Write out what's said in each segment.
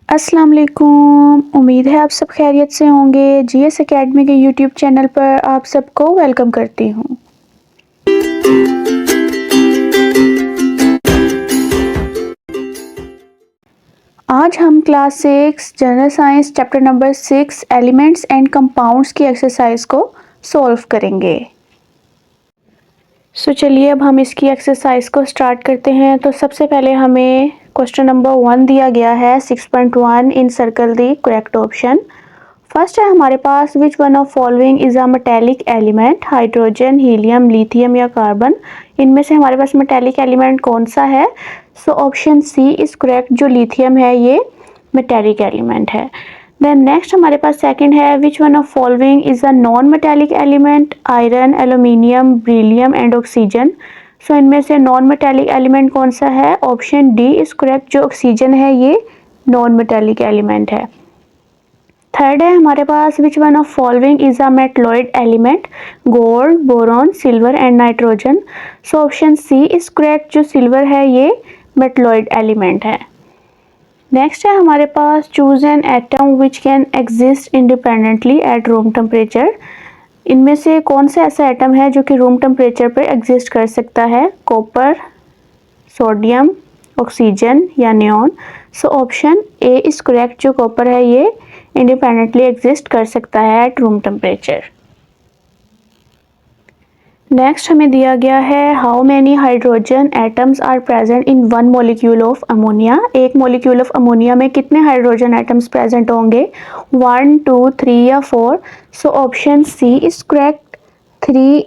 अस्सलाम वालेकुम। उम्मीद है आप सब खैरियत से होंगे। जीएस एकेडमी के यूट्यूब चैनल पर आप सबको वेलकम करती हूँ। आज हम class 6 general science chapter number 6 elements and compounds की एक्सरसाइज को सॉल्व करेंगे। चलिए अब हम इसकी एक्सरसाइज को स्टार्ट करते हैं। तो सबसे पहले हमें क्वेश्चन नंबर 1 दिया गया है 6.1 in circle the correct option. First है हमारे पास which one of following is a metallic element, hydrogen, helium, lithium या कार्बन। इनमें से हमारे पास मेटेलिक एलिमेंट कौन सा है? So option C is correct, जो लिथियम है ये मेटेलिक एलिमेंट है। देन नेक्स्ट हमारे पास सेकंड है which one of following is a non metallic element, iron, aluminium, beryllium and oxygen. So इनमें से नॉन मेटेलिक एलिमेंट कौन सा है? ऑप्शन डी इज करेक्ट, जो ऑक्सीजन है ये नॉन मेटेलिक एलिमेंट है। थर्ड है हमारे पास which one of following is a metalloid element, gold, boron, silver and nitrogen. So option C is correct, जो सिल्वर है ये मेटलॉइड एलिमेंट है। नेक्स्ट है हमारे पास choose an atom which can exist independently at room temperature. इनमें से कौन सा ऐसा एटम है जो कि रूम टेम्परेचर पर एग्जिस्ट कर सकता है? कॉपर, सोडियम, ऑक्सीजन या neon. So option A is correct, जो कॉपर है ये इंडिपेंडेंटली एग्जिस्ट कर सकता है एट रूम टेम्परेचर। नेक्स्ट हमें दिया गया है how many hydrogen atoms are present in one molecule of ammonia. एक मॉलिक्यूल ऑफ अमोनिया में कितने हाइड्रोजन एटम्स प्रेजेंट होंगे? 1, 2, 3 या 4। So option C is correct, 3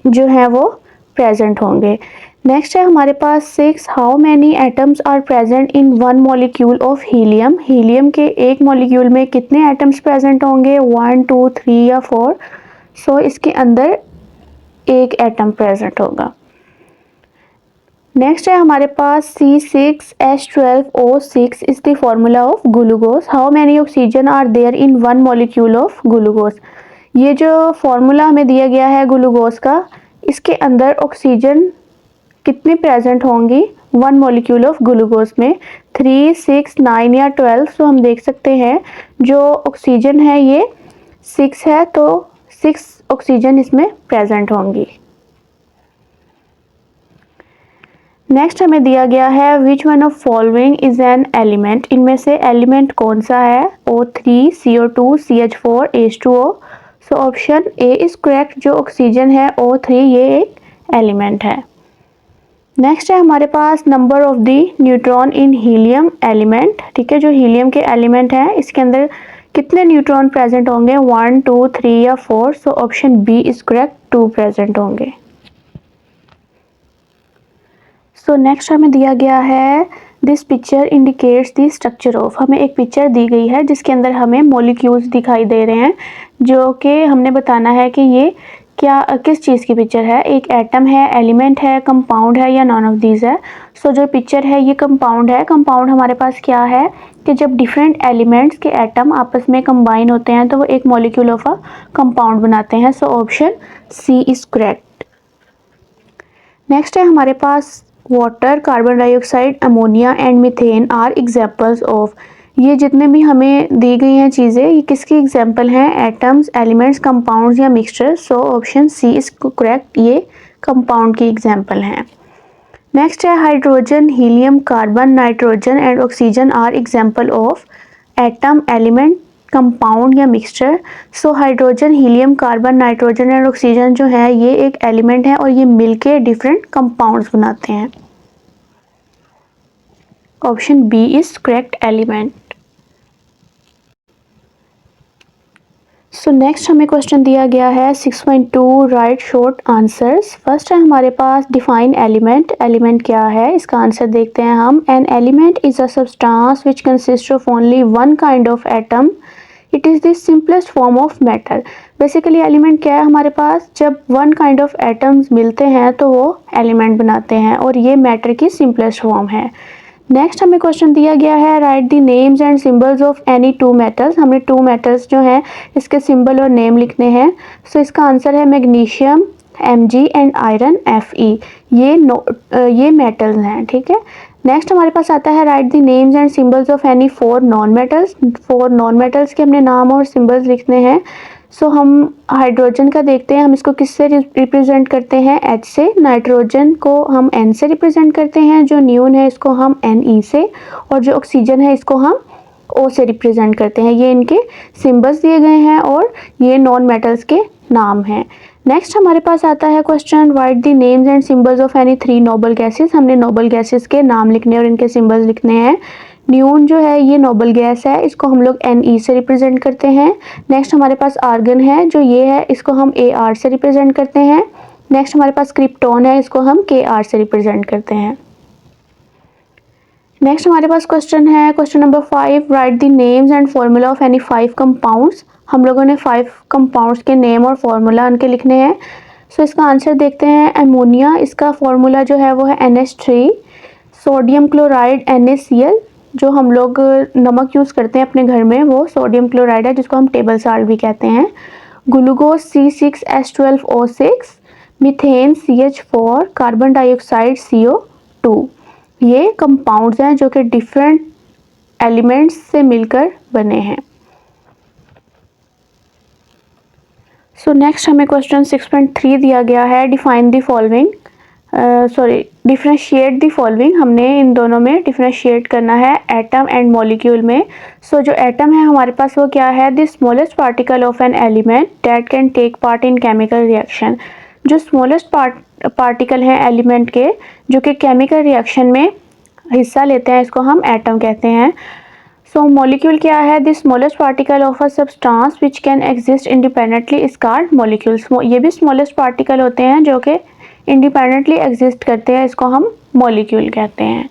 जो है वो प्रेजेंट होंगे। नेक्स्ट है हमारे पास 6 how many atoms are present in one molecule of helium. Helium के एक मॉलिक्यूल में कितने एटम्स प्रेजेंट होंगे? 1, 2, 3 या 4। सो इसके अंदर एक एटम प्रेजेंट होगा। नेक्स्ट है हमारे पास C6H12O6 is the formula of glucose. How many oxygen are there in one molecule of glucose. ये जो फॉर्मूला हमें दिया गया है ग्लूकोज का, इसके अंदर ऑक्सीजन कितनी प्रेजेंट होंगी वन मॉलिक्यूल ऑफ ग्लूकोज में? 3, 6, 9 या 12। सो हम देख सकते हैं जो ऑक्सीजन है ये 6 है, तो 6 ऑक्सीजन इसमें प्रेजेंट होंगी। नेक्स्ट हमें दिया गया है which one of following is an element. इनमें से एलिमेंट कौन सा है? O3, CO2, CH4, H2O। So option A is correct, जो ऑक्सीजन है O3 ये एक एलिमेंट है। नेक्स्ट है हमारे पास number of the neutron in helium element. ठीक है, जो हीलियम के एलिमेंट है इसके अंदर कितने न्यूट्रॉन प्रेजेंट होंगे? 1, 2, 3 या 4। So option B is correct, 2 present होंगे। सो नेक्स्ट हमें दिया गया है this picture indicates the structure of. हमें एक पिक्चर दी गई है जिसके अंदर हमें मॉलिक्यूल्स दिखाई दे रहे हैं, जो कि हमने बताना है कि ये क्या किस चीज़ की पिक्चर है। एक एटम है, एलिमेंट है, कंपाउंड है या नॉन ऑफ दीज है। सो जो पिक्चर है ये कंपाउंड है। कंपाउंड हमारे पास क्या है कि जब डिफरेंट एलिमेंट्स के एटम आपस में कंबाइन होते हैं तो वो एक मॉलिक्यूल ऑफ अ कंपाउंड बनाते हैं। So option C is correct. Next है हमारे पास water, carbon dioxide, ammonia and methane are examples of. ये जितने भी हमें दी गई हैं चीज़ें ये किसकी एग्जाम्पल हैं? एटम्स, एलिमेंट्स, कंपाउंड्स या mixture. So option C is correct, ये कंपाउंड की एग्जाम्पल हैं। नेक्स्ट है hydrogen, helium, carbon, nitrogen and oxygen are example of atom, element, compound या mixture. So hydrogen, helium, carbon, nitrogen and oxygen जो है ये एक एलिमेंट है और ये मिलके डिफरेंट कंपाउंड्स बनाते हैं। Option B is correct, element. So next हमें क्वेश्चन दिया गया है 6.2 राइट शॉर्ट आंसर्स। फर्स्ट है हमारे पास डिफाइन एलिमेंट। एलिमेंट क्या है इसका आंसर देखते हैं हम। An element is a substance which consist of only one kind of atom, it is the simplest form of matter. Basically element क्या है हमारे पास? जब वन काइंड ऑफ एटम्स मिलते हैं तो वो एलिमेंट बनाते हैं और ये मैटर की सिंपलेस्ट फॉर्म है। नेक्स्ट हमें क्वेश्चन दिया गया है right the names and symbols of any 2 metals. हमने 2 मेटल्स जो हैं इसके सिंबल और नेम लिखने हैं। सो इसका आंसर है magnesium Mg and iron Fe। ये मेटल्स हैं। ठीक है, नेक्स्ट हमारे पास आता है right the names and symbols of any 4 non metals. 4 non metals के हमने नाम और सिंबल्स लिखने हैं। सो हम हाइड्रोजन का देखते हैं, हम इसको किससे रिप्रेजेंट करते हैं, H से। नाइट्रोजन को हम N से रिप्रेजेंट करते हैं, जो न्यून है इसको हम Ne से, और जो ऑक्सीजन है इसको हम O से रिप्रेजेंट करते हैं। ये इनके सिंबल्स दिए गए हैं और ये नॉन मेटल्स के नाम हैं। नेक्स्ट हमारे पास आता है question right the names and symbols of any 3 noble gases. हमने नोबल गैसेस के नाम लिखने और इनके सिंबल्स लिखने हैं। न्यून जो है ये नोबल गैस है, इसको हम लोग Ne से रिप्रेजेंट करते हैं। नेक्स्ट हमारे पास आर्गन है, जो ये है इसको हम Ar से रिप्रेजेंट करते हैं। नेक्स्ट हमारे पास क्रिप्टॉन है, इसको हम Kr से रिप्रेजेंट करते हैं। नेक्स्ट हमारे पास क्वेश्चन है question number 5 right the names and formula of any 5 compounds. हम लोगों ने 5 कंपाउंड्स के नेम और फॉर्मूला उनके लिखने हैं। सो इसका आंसर देखते हैं। अमोनिया, इसका फॉर्मूला जो है वो है NH3। सोडियम क्लोराइड NaCl, जो हम लोग नमक यूज़ करते हैं अपने घर में, वो सोडियम क्लोराइड है जिसको हम टेबल साल्ट भी कहते हैं। Glucose C6H12O6, methane CH4, carbon dioxide CO2। ये कंपाउंड्स हैं जो कि डिफरेंट एलिमेंट्स से मिलकर बने हैं। सो नेक्स्ट हमें क्वेश्चन 6.3 दिया गया है define the following, differentiate the following. हमने इन दोनों में डिफरेंशिएट करना है एटम एंड मॉलिक्यूल में। सो जो एटम है हमारे पास वो क्या है, the smallest particle of an element that can take part in chemical reaction. जो स्मॉलेस्ट पार्टिकल हैं एलिमेंट के जो कि केमिकल रिएक्शन में हिस्सा लेते हैं, इसको हम एटम कहते हैं। सो मॉलिक्यूल क्या है, the smallest particle of a substance which can exist independently is called molecules. ये भी स्मॉलेस्ट पार्टिकल होते हैं जो कि इंडिपेंडेंटली एग्जिस्ट करते हैं, इसको हम मॉलिक्यूल कहते हैं।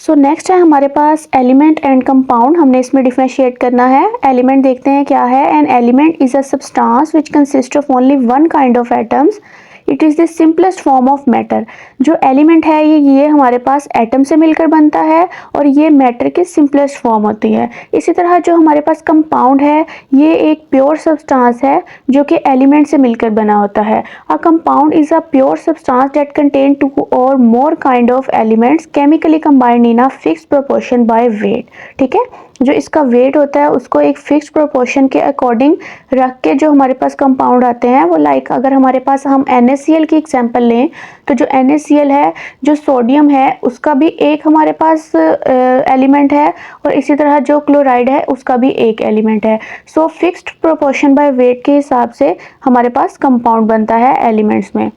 सो नेक्स्ट है हमारे पास एलिमेंट एंड कंपाउंड। हमने इसमें डिफरेंशिएट करना है। एलिमेंट देखते हैं क्या है। An element is a substance which consist of only one kind of atoms. It is the simplest form of matter. जो एलिमेंट है ये हमारे पास एटम से मिलकर बनता है और ये मैटर की सिंपलेस्ट फॉर्म होती है। इसी तरह जो हमारे पास कंपाउंड है ये एक प्योर सब्सटेंस है जो कि एलिमेंट से मिलकर बना होता है। A compound is a pure substance that contain 2 और more kind of elements chemically combined in a fix proportion by weight. ठीक है, जो इसका वेट होता है उसको एक फिक्स प्रोपोर्शन के अकॉर्डिंग रख के जो हमारे पास कंपाउंड आते हैं वो लाइक अगर हमारे पास हम NaCl की एग्जांपल लें तो जो NaCl है, जो सोडियम है उसका भी एक हमारे पास एलिमेंट है और इसी तरह जो क्लोराइड है उसका भी एक एलिमेंट है। सो फिक्स्ड प्रोपोर्शन बाय वेट के हिसाब से हमारे पास कंपाउंड बनता है एलिमेंट्स में।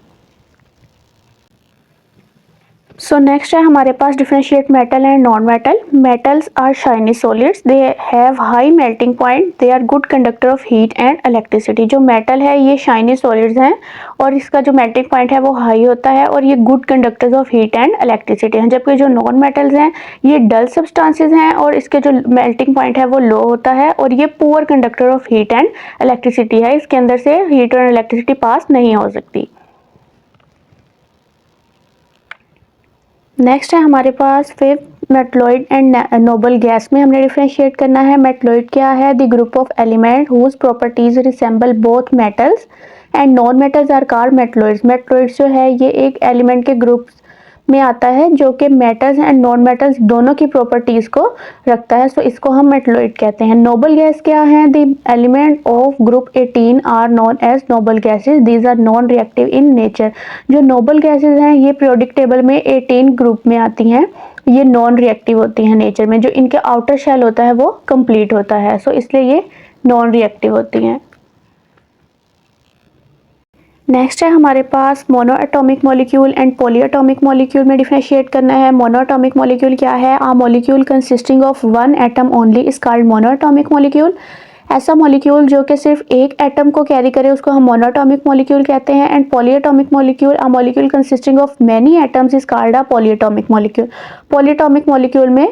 सो नेक्स्ट है हमारे पास differentiate metal and non metal. Metals are shiny solids, they have high melting point, they are good conductor of heat and electricity. जो मेटल है ये शाइनी सॉलिड्स हैं और इसका जो मेल्टिंग पॉइंट है वो हाई होता है और ये good conductors of heat and electricity हैं। जबकि जो नॉन मेटल्स हैं ये डल सब्सटेंसेस हैं और इसके जो मेल्टिंग पॉइंट है वो लो होता है और ये poor conductor of heat and electricity है। इसके अंदर से हीट और इलेक्ट्रिसिटी पास नहीं हो सकती। नेक्स्ट है हमारे पास fifth metalloid and noble gas में हमने डिफरेंशिएट करना है। मेटलॉइड क्या है, the group of element whose properties resemble both metals and non metals are called metalloids. Metalloids जो है ये एक एलिमेंट के ग्रुप में आता है जो कि मेटल्स एंड नॉन मेटल्स दोनों की प्रॉपर्टीज को रखता है। सो इसको हम मेटलॉइड कहते हैं। नोबल गैस क्या है, the element of group 18 are known as noble gases, these are non reactive in nature. जो नोबल गैसेज हैं ये पीरियोडिक टेबल में 18 ग्रुप में आती हैं। ये नॉन रिएक्टिव होती हैं नेचर में, जो इनके आउटर शेल होता है वो कंप्लीट होता है। सो इसलिए ये नॉन रिएक्टिव होती हैं। नेक्स्ट है हमारे पास mono atomic molecule and poly atomic molecule में डिफरेंशिएट करना है। मोनो एटॉमिक मॉलिक्यूल क्या है, a molecule consisting of one atom only is called mono atomic molecule. ऐसा मॉलिक्यूल जो कि सिर्फ एक एटम को कैरी करे उसको हम मोनो एटॉमिक मॉलिक्यूल कहते हैं। And poly atomic molecule, a molecule consisting of many atoms is called a poly atomic molecule. Poly atomic molecule में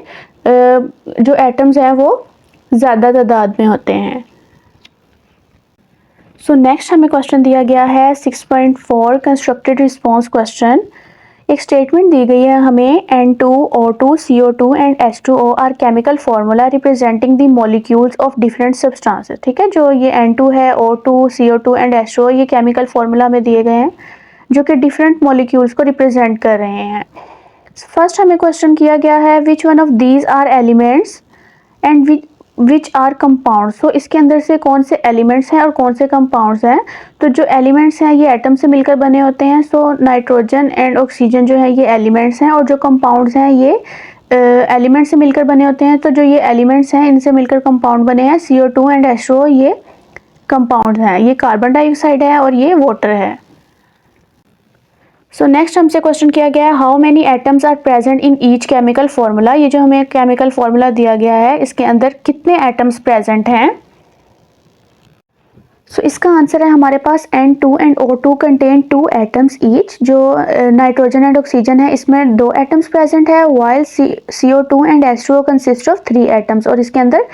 जो एटम्स हैं वो ज़्यादा तादाद में होते हैं। सो नेक्स्ट हमें क्वेश्चन दिया गया है 6.4 कंस्ट्रक्टेड रिस्पॉन्स क्वेश्चन। एक स्टेटमेंट दी गई है हमें N2, O2, CO2 and H2O are chemical formula representing the molecules of different substances. ठीक है, जो ये N2 है, O2, CO2 एंड H2O ये केमिकल फार्मूला में दिए गए हैं जो कि डिफरेंट मॉलिक्यूल्स को रिप्रेजेंट कर रहे हैं। फर्स्ट हमें क्वेश्चन किया गया है which one of these are elements and which are compound. So इसके अंदर से कौन से एलिमेंट्स हैं और कौन से कंपाउंड्स हैं। तो जो एलिमेंट्स हैं ये एटम से मिलकर बने होते हैं। सो नाइट्रोजन एंड ऑक्सीजन जो है ये एलिमेंट्स हैं और जो कंपाउंड्स हैं ये एलिमेंट से मिलकर बने होते हैं। तो जो ये एलिमेंट्स हैं इनसे मिलकर कंपाउंड बने हैं CO2 एंड H2O, ये कंपाउंड हैं। ये कार्बन डाइऑक्साइड है और ये वाटर है। सो नेक्स्ट हमसे क्वेश्चन किया गया है how many atoms are present in each chemical formula. ये जो हमें केमिकल फार्मूला दिया गया है इसके अंदर कितने एटम्स प्रेजेंट हैं। सो इसका आंसर है हमारे पास N2 and O2 contain 2 atoms each. जो नाइट्रोजन एंड ऑक्सीजन है इसमें 2 एटम्स प्रेजेंट है, while CO2 and H2O consist of 3 atoms, और इसके अंदर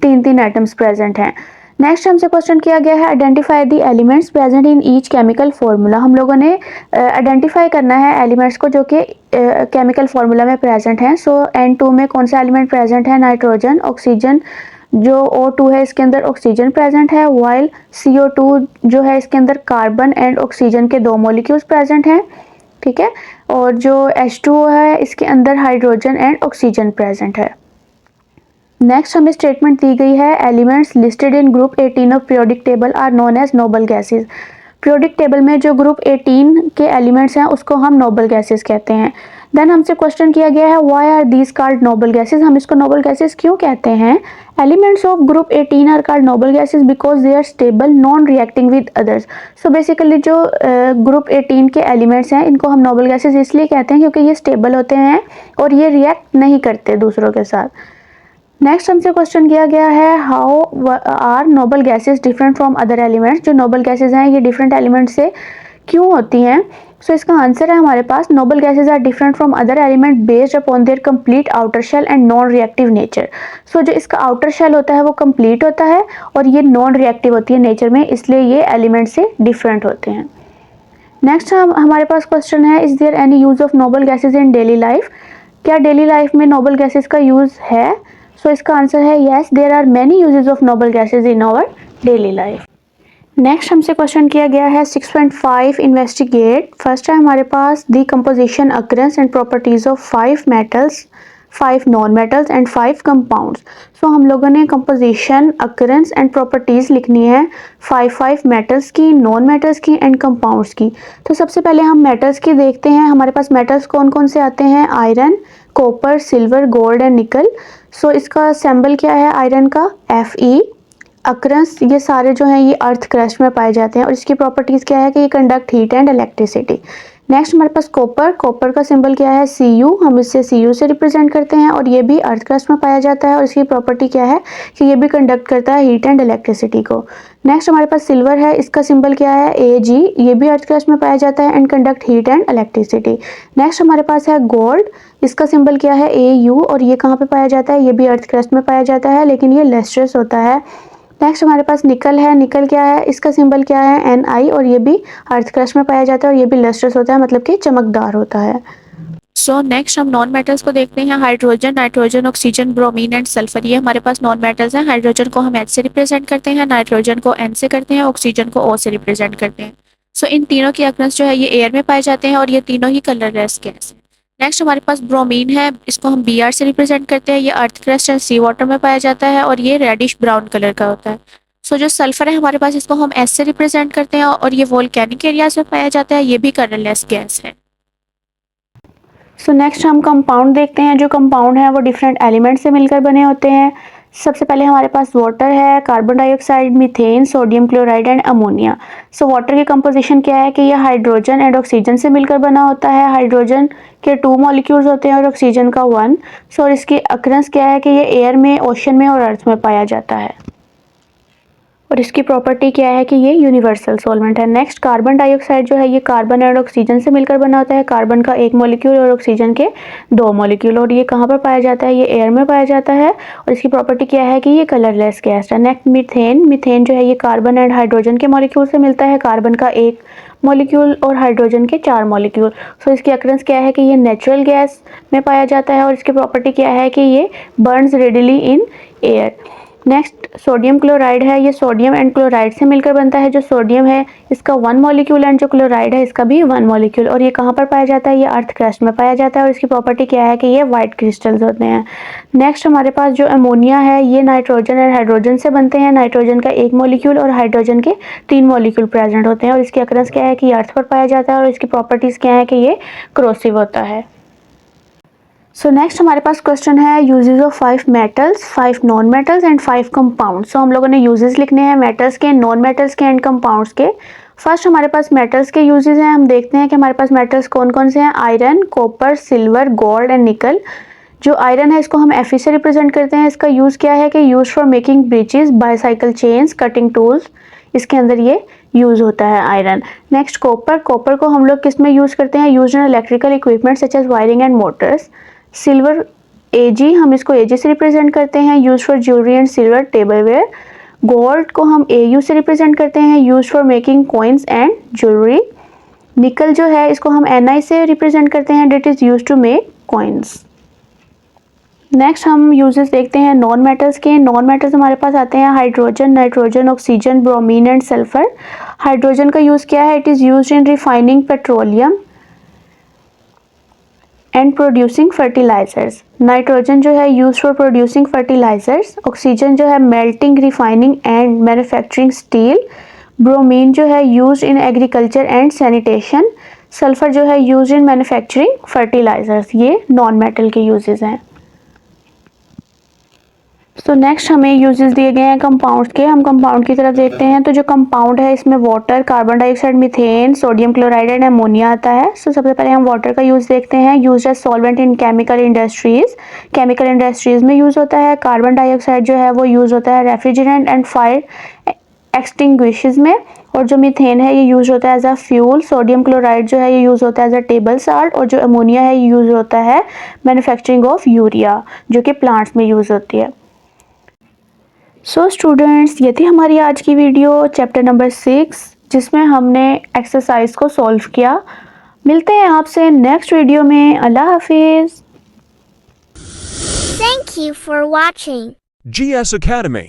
3 एटम्स प्रेजेंट हैं। नेक्स्ट हमसे क्वेश्चन किया गया है identify the elements present in each chemical formula. हम लोगों ने आइडेंटिफाई करना है एलिमेंट्स को जो कि केमिकल फार्मूला में प्रेजेंट हैं। सो N2 में कौन सा एलिमेंट प्रेजेंट है, नाइट्रोजन। ऑक्सीजन जो O2 है इसके अंदर ऑक्सीजन प्रेजेंट है, वाइल CO2 जो है इसके अंदर कार्बन एंड ऑक्सीजन के 2 मॉलिक्यूल्स प्रेजेंट हैं, ठीक है। और जो H2O है इसके अंदर हाइड्रोजन एंड ऑक्सीजन प्रेजेंट है। नेक्स्ट हमें स्टेटमेंट दी गई है elements listed in group 18 of periodic table are known as noble gases. Periodic table में जो ग्रुप 18 के एलिमेंट्स हैं उसको हम नोबल गैसेज कहते हैं। देन हमसे क्वेश्चन किया गया है why are these called noble gases. हम इसको नोबल गैसेज क्यों कहते हैं। Elements of group 18 are called noble gases because they are stable non reacting with others. So basically जो ग्रुप 18 के एलिमेंट्स हैं इनको हम नोबल गैसेज इसलिए कहते हैं क्योंकि ये स्टेबल होते हैं और ये रिएक्ट नहीं करते दूसरों के साथ। नेक्स्ट हमसे क्वेश्चन किया गया है how are noble gases different from other elements. जो नोबल गैसेज हैं ये डिफरेंट एलिमेंट से क्यों होती हैं। सो इसका आंसर है हमारे पास noble gases are different from other element based upon their complete outer shell and non reactive nature. So जो इसका आउटर शेल होता है वो कंप्लीट होता है और ये नॉन रिएक्टिव होती है नेचर में, इसलिए ये एलिमेंट से डिफरेंट होते हैं। नेक्स्ट हमारे पास क्वेश्चन है is there any use of noble gases in daily life. क्या डेली लाइफ में नोबल गैसेज का यूज है। सो इसका आंसर है yes, there are many uses of noble gases in our daily life. Next हमसे question किया गया है 6.5 इन्वेस्टिगेट। फर्स्ट है हमारे पास the composition occurrence and properties of 5 metals, 5 non metals and 5 compounds. So हम लोगों ने कंपोजिशन अकरेंस एंड प्रॉपर्टीज लिखनी है 5 मेटल्स की, नॉन मेटल्स की एंड कंपाउंड्स की। तो सबसे पहले हम मेटल्स की देखते हैं। हमारे पास मेटल्स कौन कौन से आते हैं, iron, copper, silver, gold and nickel. So इसका सिंबल क्या है आयरन का, Fe। अकरेंस ये सारे जो हैं ये अर्थ क्रस्ट में पाए जाते हैं और इसकी प्रॉपर्टीज़ क्या है कि ये conduct heat and electricity. Next हमारे पास कॉपर, कॉपर का सिंबल क्या है Cu, हम इसे Cu से रिप्रेजेंट करते हैं और ये भी अर्थ क्रस्ट में पाया जाता है और इसकी प्रॉपर्टी क्या है कि ये भी कंडक्ट करता है हीट एंड इलेक्ट्रिसिटी को। नेक्स्ट हमारे पास सिल्वर है, इसका सिंबल क्या है Ag, ये भी अर्थ क्रस्ट में पाया जाता है and conduct heat and electricity. Next हमारे पास है गोल्ड, इसका सिंबल क्या है Au और ये कहाँ पे पाया जाता है, ये भी अर्थ क्रस्ट में पाया जाता है लेकिन ये लेस्ट्रस होता है। नेक्स्ट हमारे पास निकल है, निकल क्या है, इसका सिंबल क्या है Ni और ये भी अर्थ क्रस्ट में पाया जाता है और ये भी लस्ट्रस होता है, मतलब कि चमकदार होता है। सो नेक्स्ट हम नॉन मेटल्स को देखते हैं। Hydrogen, nitrogen, oxygen, bromine and sulphur, ये हमारे पास नॉन मेटल्स हैं। हाइड्रोजन को हम H से रिप्रेजेंट करते हैं, नाइट्रोजन को N से करते हैं, ऑक्सीजन को O से रिप्रेजेंट करते हैं। सो इन तीनों की अकरेंस जो है ये एयर में पाए जाते हैं और ये तीनों ही कलरलेस गैस है। नेक्स्ट हमारे पास ब्रोमीन है, इसको हम Br से रिप्रेजेंट करते हैं, ये earth crust and sea water में पाया जाता है और ये रेडिश ब्राउन कलर का होता है। सो जो सल्फर है हमारे पास, इसको हम S से रिप्रेजेंट करते हैं और ये वोल्केनिक एरियाज में पाया जाता है, ये भी कलरलेस गैस है। सो नेक्स्ट हम कंपाउंड देखते हैं। जो कंपाउंड है वो डिफरेंट एलिमेंट से मिलकर बने होते हैं। सबसे पहले हमारे पास वाटर है, carbon dioxide, methane, sodium chloride and ammonia. So water की कंपोजिशन क्या है कि ये हाइड्रोजन एंड ऑक्सीजन से मिलकर बना होता है। हाइड्रोजन के 2 मॉलिक्यूल्स होते हैं और ऑक्सीजन का 1। सो और इसकी अकरेंस क्या है कि ये एयर में, ओशन में और अर्थ में पाया जाता है और इसकी प्रॉपर्टी क्या है कि ये यूनिवर्सल सॉल्वेंट है। नेक्स्ट कार्बन डाइऑक्साइड जो है ये कार्बन एंड ऑक्सीजन से मिलकर बना होता है। कार्बन का 1 मॉलिक्यूल और ऑक्सीजन के 2 मॉलिक्यूल, और ये कहाँ पर पाया जाता है, ये एयर में पाया जाता है और इसकी प्रॉपर्टी क्या है कि ये कलरलेस गैस है। नेक्स्ट मीथेन, मीथेन जो है ये कार्बन एंड हाइड्रोजन के मॉलिक्यूल से मिलता है। कार्बन का 1 मॉलिक्यूल और हाइड्रोजन के 4 मॉलिक्यूल। सो इसकी अकरेंस क्या है कि ये नेचुरल गैस में पाया जाता है और इसकी प्रॉपर्टी क्या है कि ये Burns readily in air. Next sodium chloride है, ये सोडियम एंड क्लोराइड से मिलकर बनता है। जो सोडियम है इसका 1 मॉलिक्यूल एंड जो क्लोराइड है इसका भी 1 मॉलिक्यूल। और ये कहाँ पर पाया जाता है? ये अर्थ क्रस्ट में पाया जाता है और इसकी प्रॉपर्टी क्या है कि ये वाइट क्रिस्टल्स होते हैं। नेक्स्ट हमारे पास जो अमोनिया है ये नाइट्रोजन एंड हाइड्रोजन से बनते हैं। नाइट्रोजन का 1 मॉलिक्यूल और हाइड्रोजन के 3 मॉलिक्यूल प्रेजेंट होते हैं और इसकी अकरेंस क्या है कि ये अर्थ पर पाया जाता है और इसकी प्रॉपर्टीज क्या है कि ये क्रोसिव होता है। सो नेक्स्ट हमारे पास क्वेश्चन है uses of 5 metals, 5 non metals and 5 compounds. So हम लोगों ने यूजेस लिखने हैं मेटल्स के, नॉन मेटल्स के एंड कंपाउंड्स के। फर्स्ट हमारे पास मेटल्स के यूजेस हैं। हम देखते हैं कि हमारे पास मेटल्स कौन कौन से हैं। Iron, copper, silver, gold and निकल। जो आयरन है इसको हम Fe से रिप्रेजेंट करते हैं। इसका यूज़ क्या है कि use for making bridges, bicycle chains, cutting tools, इसके अंदर ये यूज़ होता है आयरन। नेक्स्ट कॉपर, कॉपर को हम लोग किस में यूज़ करते हैं? Use in electrical equipment such as wiring and motors. Silver Ag, हम इसको Ag से रिप्रेजेंट करते हैं, use for jewellery and silver tableware. Gold को हम Au से रिप्रेजेंट करते हैं, use for making coins and jewellery. Nickel जो है इसको हम Ni से रिप्रेजेंट करते हैं, that is use to make coins. Next हम यूजेस देखते हैं नॉन मेटल्स के। नॉन मेटल्स हमारे पास आते हैं hydrogen, nitrogen, oxygen, bromine and sulphur. Hydrogen का यूज़ क्या है? It is used in refining petroleum and producing fertilisers. Nitrogen जो है use for producing fertilisers. Oxygen जो है melting, refining and manufacturing steel. Bromine जो है use in agriculture and sanitation. Sulphur जो है यूज इन मैन्युफैक्चरिंग फर्टिलाइजर्स। ये non metal के यूजेस हैं। सो नेक्स्ट हमें यूजेस दिए गए हैं कंपाउंड्स के। हम कंपाउंड की तरफ देखते हैं। तो जो कंपाउंड है इसमें water, carbon dioxide, methane, sodium chloride and ammonia आता है। सो सबसे पहले हम वाटर का यूज़ देखते हैं। Use as solvent in chemical industries, chemical industries में यूज़ होता है। कार्बन डाइऑक्साइड जो है वो यूज़ होता है रेफ्रिजरेंट एंड फायर एक्सटिंग्विशेस में। और जो मीथेन है ये यूज़ होता है as a fuel. Sodium chloride जो है ये यूज़ होता है एज अ टेबल साल्ट। और जो अमोनिया है ये यूज़ होता है मैन्युफैक्चरिंग ऑफ यूरिया, जो कि प्लांट्स में यूज़ होती है। सो स्टूडेंट्स, ये थी हमारी आज की वीडियो चैप्टर नंबर 6 जिसमें हमने एक्सरसाइज को सॉल्व किया। मिलते हैं आपसे नेक्स्ट वीडियो में। अल्लाह हाफिज़। Thank you for watching. GS Academy.